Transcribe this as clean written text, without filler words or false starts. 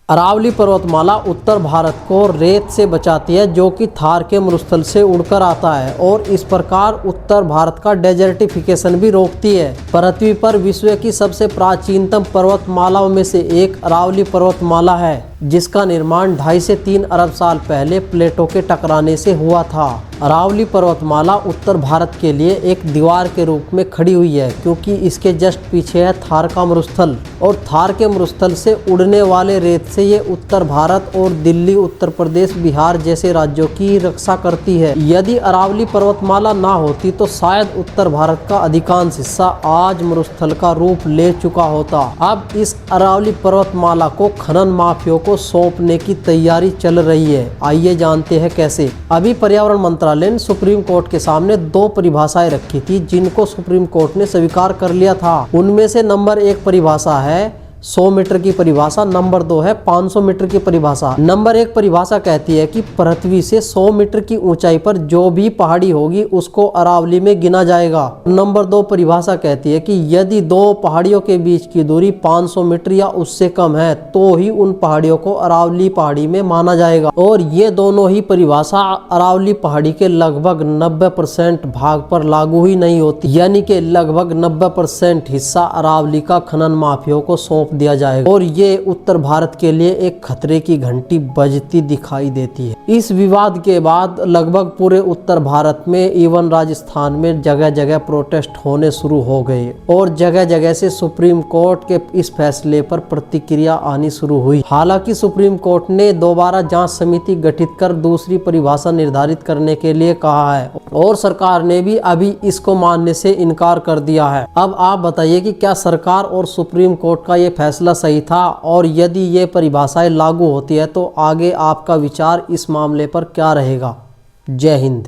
अरावली पर्वतमाला उत्तर भारत को रेत से बचाती है, जो कि थार के मरुस्थल से उड़कर आता है, और इस प्रकार उत्तर भारत का डेजर्टिफिकेशन भी रोकती है। पृथ्वी पर विश्व की सबसे प्राचीनतम पर्वतमालाओं में से एक अरावली पर्वतमाला है, जिसका निर्माण 2.5 से 3 अरब साल पहले प्लेटों के टकराने से हुआ था। अरावली पर्वतमाला उत्तर भारत के लिए एक दीवार के रूप में खड़ी हुई है, क्योंकि इसके जस्ट पीछे है थार का मरुस्थल, और थार के मरुस्थल से उड़ने वाले रेत से ये उत्तर भारत और दिल्ली, उत्तर प्रदेश, बिहार जैसे राज्यों की रक्षा करती है। यदि अरावली पर्वतमाला ना होती तो शायद उत्तर भारत का अधिकांश हिस्सा आज मरुस्थल का रूप ले चुका होता। अब इस अरावली पर्वतमाला को खनन माफियों को सौंपने की तैयारी चल रही है। आइए जानते हैं कैसे। अभी पर्यावरण मंत्रालय ने सुप्रीम कोर्ट के सामने 2 परिभाषाएं रखी थी, जिनको सुप्रीम कोर्ट ने स्वीकार कर लिया था। उनमें से नंबर 1 परिभाषा है 100 मीटर की परिभाषा, नंबर 2 है 500 मीटर की परिभाषा। नंबर 1 परिभाषा कहती है कि पृथ्वी से 100 मीटर की ऊंचाई पर जो भी पहाड़ी होगी उसको अरावली में गिना जाएगा। नंबर 2 परिभाषा कहती है कि यदि 2 पहाड़ियों के बीच की दूरी 500 मीटर या उससे कम है तो ही उन पहाड़ियों को अरावली पहाड़ी में माना जाएगा। और ये दोनों ही परिभाषा अरावली पहाड़ी के लगभग 90% भाग पर लागू ही नहीं होती, यानी कि लगभग 90% हिस्सा अरावली का खनन माफियों को सौंप दिया जाएगा, और ये उत्तर भारत के लिए एक खतरे की घंटी बजती दिखाई देती है। इस विवाद के बाद लगभग पूरे उत्तर भारत में, इवन राजस्थान में जगह जगह प्रोटेस्ट होने शुरू हो गए, और जगह जगह से सुप्रीम कोर्ट के इस फैसले पर प्रतिक्रिया आनी शुरू हुई। हालांकि सुप्रीम कोर्ट ने दोबारा जांच समिति गठित कर दूसरी परिभाषा निर्धारित करने के लिए कहा है, और सरकार ने भी अभी इसको मानने से इनकार कर दिया है। अब आप बताइए कि क्या सरकार और सुप्रीम कोर्ट का ये फैसला सही था, और यदि ये परिभाषाएं लागू होती है तो आगे आपका विचार इस मामले पर क्या रहेगा। जय हिंद।